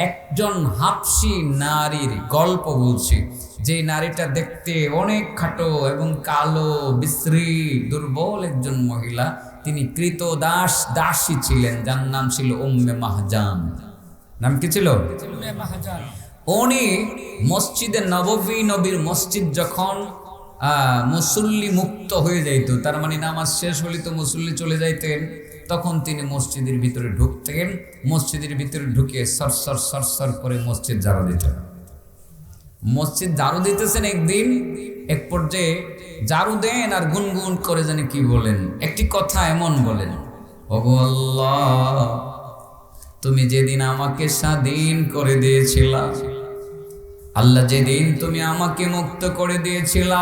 একজন হাবশী নারীর গল্প বলছি, যে নারীটা দেখতে অনেক খাটো এবং কালো, বিশ্রী, দুর্বল একজন মহিলা। তিনি দাসী ছিলেন, যার নাম ছিল উম্মে মাহজান। নাম কি ছিল? উম্মে মাহজান। উনি মসজিদে নববী, নবীর মসজিদ যখন মুসল্লি মুক্ত হয়ে যাইত, তার মানে নামাজ শেষ হলে তো মুসল্লি চলে যাইতেন, তখন তিনি মসজিদের ভিতরে ঢুকতেন। মসজিদের ভিতরে ঢুকে সর করে মসজিদ ঝাড়ু দিতেন। মসজিদ ঝাড়ু দিতেছেন, একদিন এক পর্যায়ে ঝাড়ু দেন আর গুনগুন করে জানি কি বলেন, একটি কথা এমন বলেন, ওগো আল্লাহ, তুমি যেদিন আমাকে স্বাধীন করে দিয়েছিলা, আল্লাহ যেদিন তুমি আমাকে মুক্ত করে দিয়েছিলা,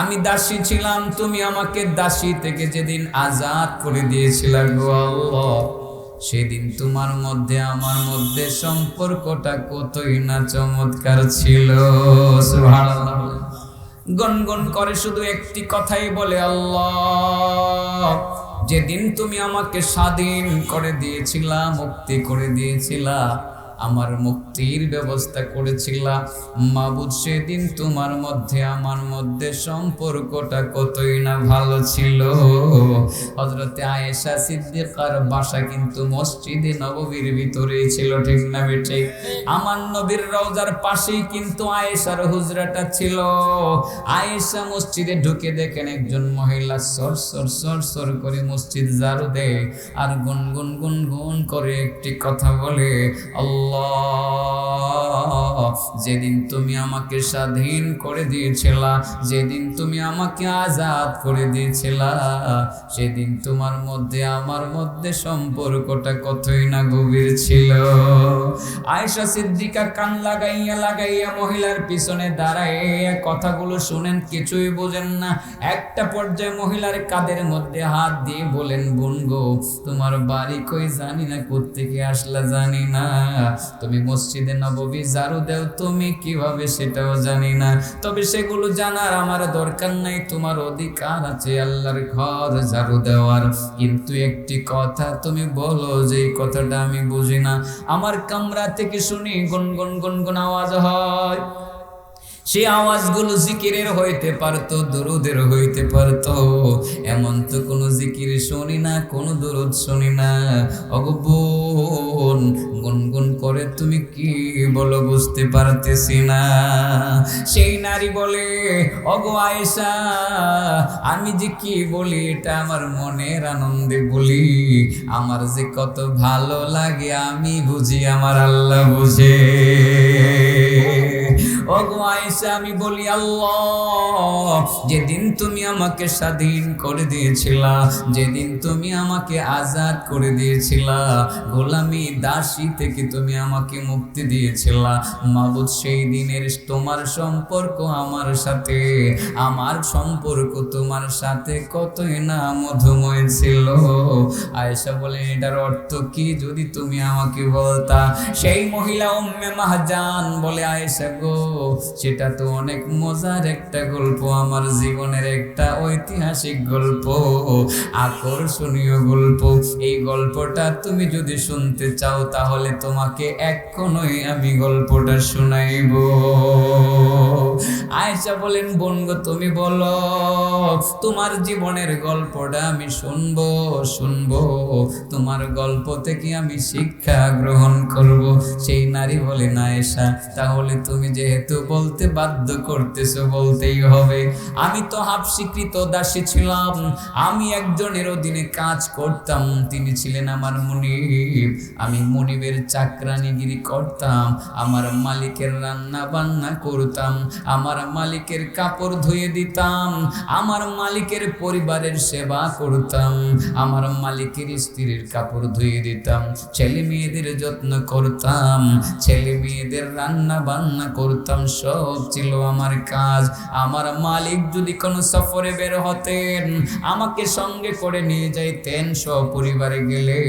আমি দাসী ছিলাম, তুমি আমাকে দাসী থেকে যেদিন আজাদ করে দিয়েছিলা গো আল্লাহ, সেদিন তোমার মধ্যে আমার মধ্যে সম্পর্কটা কতই না চমৎকার ছিল। সুবহানাল্লাহ। গনগন করে শুধু একটি কথাই বলে, আল্লাহ, যেদিন তুমি আমাকে স্বাধীন করে দিয়েছিলা, মুক্তি করে দিয়েছিলা, আমার মুক্তির ব্যবস্থা করেছিলা, মাবুদ, সেদিন তোমার মধ্যে আমার মধ্যে সম্পর্কটা কতই না ভালো ছিল। হযরতে আয়েশা সিদ্দিকার বাসা কিন্তু মসজিদে নববীর ভিতরেই ছিল, ঠিক না বেঠে? আমার নবীর রওজার পাশেই কিন্তু আয়েশার হুজরাটা ছিল। আয়েশা মসজিদে ঢুকে দেখেন একজন মহিলা সর করে মসজিদ ঝাড়ু দেয় আর গুনগুন করে একটি কথা বলে, আল্লাহ, যেদিন তুমি আমাকে স্বাধীন করে দিয়েছিলা, যেদিন তুমি আমাকে আজাদ করে দিয়েছিলা, সেদিন তোমার মধ্যে আমার মধ্যে সম্পর্কটা কতই না গভীর ছিল। আয়েশা সিদ্দিকা কান লাগাইয়া মহিলার পিছনে দাঁড়ায় কথাগুলো শুনেন, কিছুই বোঝেন না। একটা পর্যায়ে মহিলার কাঁধের মধ্যে হাত দিয়ে বলেন, বোন গো, তোমার বাড়ি কই জানি না, কোত্থেকে আসলা জানি না, তুমি মসজিদে নববী ঝাড়ু দেও তুমি কিভাবে সেটাও জানি না, তবে সেগুলো জানার আমার দরকার নাই, তোমার অধিকার আছে আল্লাহর ঘর ঝাড়ু দেওয়ার, কিন্তু একটি কথা তুমি বলো যে কথাটা আমি বুঝি না। আমার কামরা থেকে শুনি গুনগুন আওয়াজ হয়, সে আওয়াজগুলো জিকিরের হইতে পারতো, দরুদের হইতে পারতো, এমন তো কোনো জিকির শুনি না, কোনো দরুদ শুনি না। ওগো বোন, গুনগুন করে তুমি কি বলো বুঝতে পারতেছি না। সেই নারী বলে, ওগো আয়েশা, আমি যে কি বলি এটা আমার মনের আনন্দে বলি, আমার যে কত ভালো লাগে আমি বুঝি, আমার আল্লাহ বুঝে। ওগো আয়েশা, আমি বলি, আল্লাহ, যেদিন তুমি আমাকে স্বাধীন করে দিয়েছিলা, যেদিন তুমি আমাকে আজাদ করে দিয়েছিলা, গোলামি দাসী থেকে তুমি আমাকে মুক্তি দিয়েছিলা, মাবুদ, সেই দিনের তোমার সম্পর্ক আমার সাথে, আমার সম্পর্ক তোমার সাথে কতই না মধুময় ছিল। আয়েশা বলেন, এটার অর্থ কি যদি তুমি আমাকে বলতা। সেই মহিলা উম্মে মাহজান বলে, আয়েশা গো, সেটা তো অনেক মজার একটা গল্প, আমার জীবনের একটা ঐতিহাসিক গল্প, আকর্ষণীয় গল্প। এই গল্পটা তুমি যদি শুনতে চাও তাহলে তোমাকে এক্ষুনি আমি গল্পটা শোনাইব। আয়েশা বলেন, বোন গো, তুমি বলো, তোমার জীবনের গল্পটা আমি শুনবো, তোমার গল্প থেকে আমি শিক্ষা গ্রহণ করব। সেই নারী বলেন, আয়েশা, তাহলে তুমি যেহেতু বলতে বাধ্য করতেছো, বলতেই হবে। আমি তো হাবশীকৃত দাসী ছিলাম, আমি একজনের অধীনে কাজ করতাম, তিনি ছিলেন আমার মুনিব, আমি মুনিবের চাকরানিগিরি করতাম, আমার মালিকের রান্না বান্না করতাম, আমার মালিকের কাপড় ধুয়ে দিতাম, আমার মালিকের পরিবারের সেবা করতাম, আমার মালিকের স্ত্রীর কাপড় ধুয়ে দিতাম, ছেলে মেয়েদের যত্ন করতাম, ছেলে মেয়েদের রান্না বান্না করতাম, সব ছিল আমার কাজ। আমার মালিক যদি কোনো সফরে বের হতেন, আমাকে সঙ্গে করে নিয়ে যাইতেন, সপরিবারে গেলে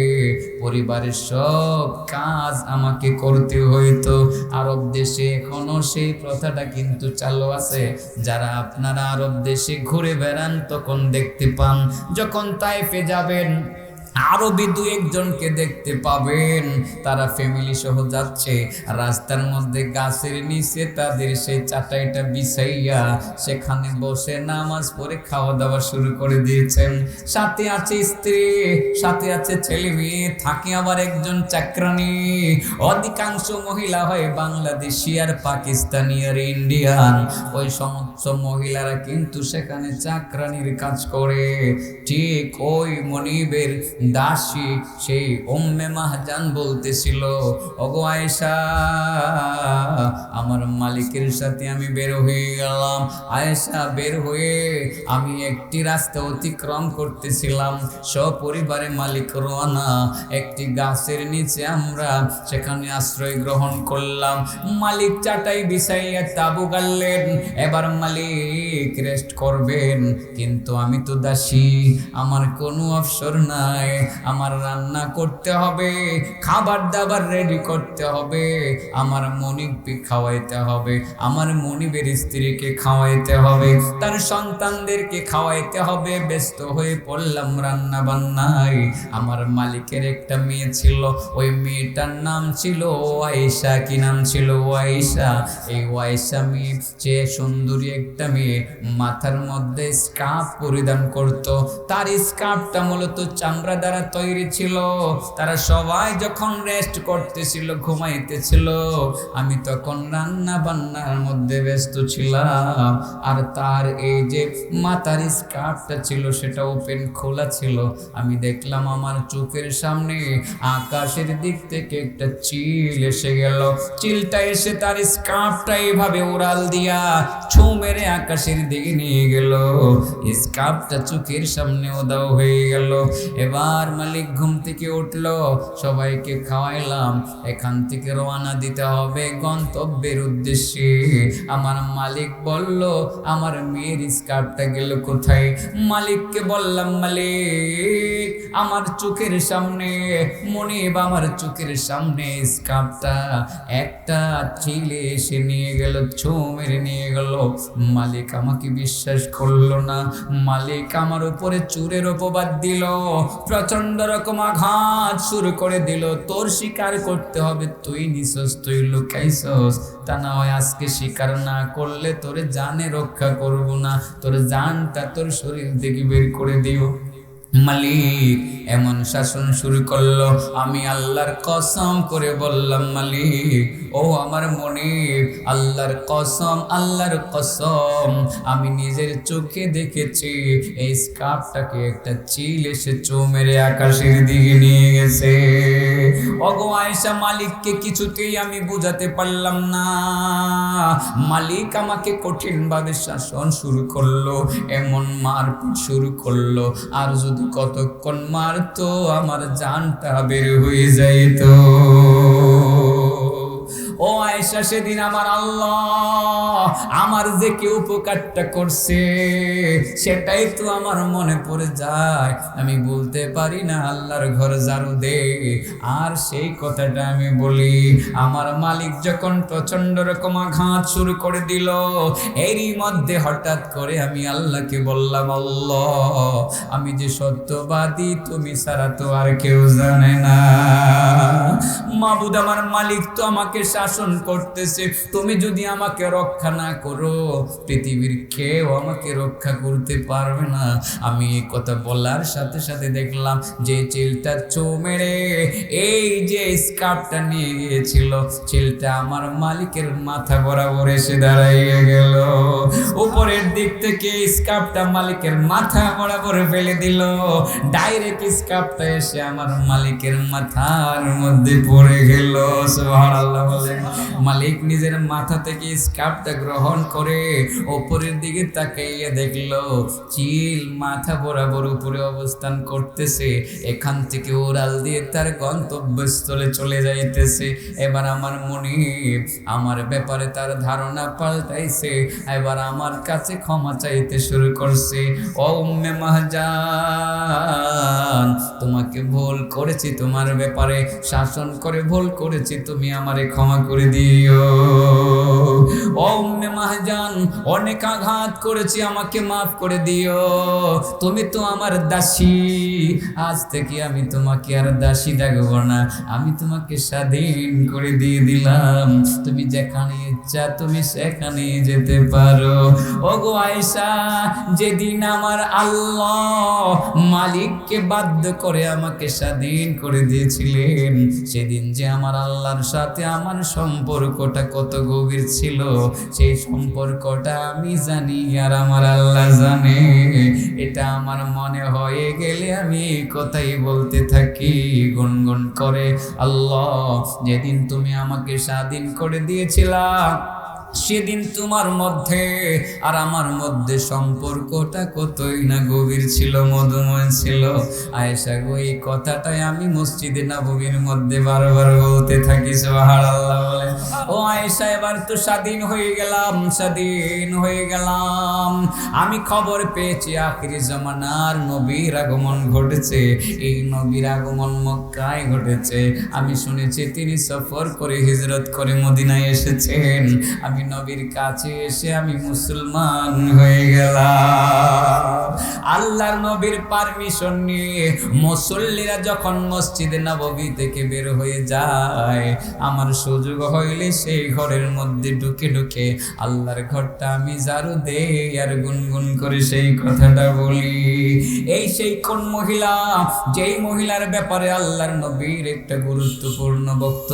পরিবারের সব কাজ আমাকে করতে হইতো। আরব দেশে এখনো সেই প্রথাটা কিন্তু চালু আছে। যারা আপনারা আরব দেশে ঘুরে বেড়ান তখন দেখতে পান, যখন তায়েফে যাবেন আরবি দু একজনকে দেখতে পাবেন, তারা ফ্যামিলি সহ যাচ্ছে, রাস্তার মধ্যে গাছের নিচে তাদের সেই চাটাইটা বিছাইয়া সেখানে বসে নামাজ পড়ে খাওয়া দাওয়া শুরু করে দিয়েছেন। সাথে আছে স্ত্রী, সাথে আছে ছেলে মেয়ে, থাকে আবার একজন চাকরানি। অধিকাংশ মহিলা হয় বাংলাদেশি আর পাকিস্তানি আর ইন্ডিয়ান। ওই সমস্ত মহিলারা কিন্তু সেখানে চাকরানির কাজ করে। ঠিক ওই মনিবের দাসী সেই উম্মে মাহজান বলতেছিল, ওগো আয়েশা, আমার মালিকের সাথে আমি বের হয়ে গেলাম। আয়েশা বের হয়ে আমি একটি রাস্তা অতিক্রম করতেছিলাম, সপরিবারে মালিক রওনা। একটি গাছের নিচে আমরা সেখানে আশ্রয় গ্রহণ করলাম। মালিক চাটাই বিছাইয়া তাবু গাড়লেন, এবার মালিক রেস্ট করবেন, কিন্তু আমি তো দাসী, আমার কোনো অবসর নাই। আমার রান্না করতে হবে, খাবার দাবার রেডি করতে হবে, আমার মনিবকে খাওয়াইতে হবে, আমার মনিবের স্ত্রীকে খাওয়াইতে হবে, তার সন্তানদেরকে খাওয়াইতে হবে। ব্যস্ত হয়ে পড়লাম রান্না বান্নায়। আমার মালিকের একটা মেয়ে ছিল, ওই মেয়েটার নাম ছিল আয়েশা। কি নাম ছিল? আয়েশা। এই আয়েশা মেয়ে যে সুন্দরী একটা মেয়ে, মাথার মধ্যে স্কার্ফ পরিধান করত। তার স্কার্ফটা মূলত চামড়া দ্বারা তৈরি ছিল। তারা সবাই যখন রেস্ট করতেছিল, ঘুমাইতেছিল, আমি তখন রান্না বান্নার মধ্যে ব্যস্ত ছিলাম। আর তার এই যে মাথার স্কার্ফটা ছিল সেটা ওপেন খোলা ছিল। আমি দেখলাম আমার চোখের সামনে আকাশের দিক থেকে একটা চিল এসে গেল। চিলটা এসে তার স্কার্ফটা এভাবে উড়াল দিয়া ছু মেরে আকাশের দিকে নিয়ে গেল। স্কার্ফটা চোখের সামনে উধাও হয়ে গেল। এবার মালিক ঘুম থেকে উঠলো, সবাইকে খাওয়াইলাম, এখান থেকে রওনা দিতে হবে গন্তব্যের উদ্দেশ্যে। আমার মালিক বলল, আমার মেয়ের স্কার্ফটা গেল কোথায়? মালিককে বললাম, মালিক, আমার চোখের সামনে, মনিব আমার চোখের সামনে স্কার্ফটা একটা ছিলে এসে নিয়ে গেল, ছু মেরে নিয়ে গেল। মালিক আমাকে বিশ্বাস করলো না। মালিক আমার উপরে চোরের অপবাদ দিল, প্রচন্ড রকম আঘাত শুরু করে দিল। তোর স্বীকার করতে হবে, তুই নিছস, তুই লুকাইছস, তা না হয় আজকে স্বীকার না করলে তোরে জানে রক্ষা করব না, তোর জানটা তোর শরীর থেকে বের করে দিও। মালিক এমন শাসন শুরু করলো। আমি আল্লাহর কসম করে বললাম, মালিক, ও আমার মনিব, আল্লাহর কসম, আল্লাহর কসম, আমি নিজের চোখে দেখেছি এই স্কার্ফটাকে একটা চিল এসে চো মেরে আকাশের দিকে নিয়ে গেছে। ওগো আয়েশা, মালিককে কিছুতেই আমি বুঝাতে পারলাম না। মালিক আমাকে কঠিনভাবে শাসন শুরু করলো, এমন মারপিট শুরু করলো। আর যদি কতক্ষণ মারতো আমার জানটা বের হয়ে যাইত। ও আয়েশা, সেদিন আমার আল্লাহ আমার যে কি উপকারটা করছে সেটাই তো আমার মনে পড়ে যায়। আমি বলতে পারি না আল্লাহর ঘর ঝাড়ু দে, আর সেই কথাটা আমি বলি। আমার মালিক যখন প্রচন্ড রকম আঘাত শুরু করে দিল, এরই মধ্যে হঠাৎ করে আমি আল্লাহকে বললাম, আল্লাহ, আমি যে সত্যবাদী তুমি ছাড়া তো আর কেউ জানে না। মাবুদ, আমার মালিক তো আমাকে শাসন করতেছে, তুমি যদি আমাকে রক্ষা না করো পৃথিবীর কেউ আমাকে রক্ষা করতে পারবে না। আমি এই কথা বলার সাথে সাথে দেখলাম যে চিলটা চো মেরে এই যে স্কার্ফটা নিয়ে গিয়েছিল, চিলটা আমার মালিকের মাথা বরাবর এসে দাঁড়াইয়ে গেল। উপরের দিক থেকে স্কার্ফটা মালিকের মাথা বরাবর ফেলে দিল, ডাইরেক্ট স্কার্ফটা এসে আমার মালিকের মাথার মধ্যে পড়ে গেল। সুবহানাল্লাহ বলেন। মালিক নিজের মাথা থেকে স্কার্ফটা গ্রহণ করে উপরের দিকে তাকাইয়া দেখলো চিল মাথা বরাবর উপরে অবস্থান করতেছে, এখান থেকে উড়াল দিয়ে তার গন্তব্যস্থলে চলে যাইতেছে। এবার আমার মনিব আমার ব্যাপারে তার ধারণা পাল্টাইছে, এবার আমার কাছে ক্ষমা চাইতে শুরু করছে। ও উম্মে মাহজান, তোমাকে ভুল করেছি, তোমার ব্যাপারে শাসন করে ভুল করেছি, তুমি আমারে ক্ষমা করে দিও। দিও। ও উম্মে মাহজান, অনেক আঘাত করেছি, আমাকে মাফ করে দিও। তুমি তো আমার দাসী, আজ থেকে আমি তোমাকে আর দাসী ডাকবো না, আমি তোমাকে স্বাধীন করে দিয়ে দিলাম। তুমি যেখানে ইচ্ছা তুমি সেখানে যেতে পারো। ওগো আয়েশা, যেদিন আমার আল্লাহ মালিককে বাধ্য করে আমাকে স্বাধীন করে দিয়েছিলেন, সেদিন যে আমার আল্লাহর সাথে আমার সম্পর্কটা কত গভীর ছিল, সেই সম্পর্কটা আমি জানি আর আমার আল্লাহ জানে। এটা আমার মনে হয়ে গেলে আমি কথাই বলতে থাকি গুনগুন করে, আল্লাহ যেদিন তুমি আমাকে স্বাধীন করে দিয়েছিলা, সেদিন তোমার মধ্যে আর আমার মধ্যে সম্পর্কটা কতই না গভীর ছিল, মধুময় ছিল। আয়েশা গো, এই কথাটাই আমি মসজিদে নববীর মধ্যে বারবার বলতে থাকি। সুবহানাল্লাহ বলে। ও আয়েশা, এবার তো স্বাধীন হয়ে গেলাম, স্বাধীন হয়ে গেলাম। আমি খবর পেয়েছি আখিরি জামানার নবীর আগমন ঘটেছে। এই নবীর আগমন মক্কায় ঘটেছে। আমি শুনেছি তিনি সফর করে হিজরত করে মদিনায় এসেছেন। আমি নবীর কাছে এসে আমি মুসলমান হয়ে গেলাম। আল্লাহর নবীর পারমিশন নিয়ে মুসল্লিরা যখন মসজিদে নববী থেকে বের হয়ে যায়, আমার সুযোগ হইলে সেই ঘরের মধ্যে ঢুকে ঢুকে আল্লাহর ঘরটা আমি ঝাড়ু দেই আর গুনগুন করে সেই কথাটা বলি। এই সেই কোন মহিলা, যেই মহিলার ব্যাপারে আল্লাহর নবীর একটা গুরুত্বপূর্ণ বক্তব্য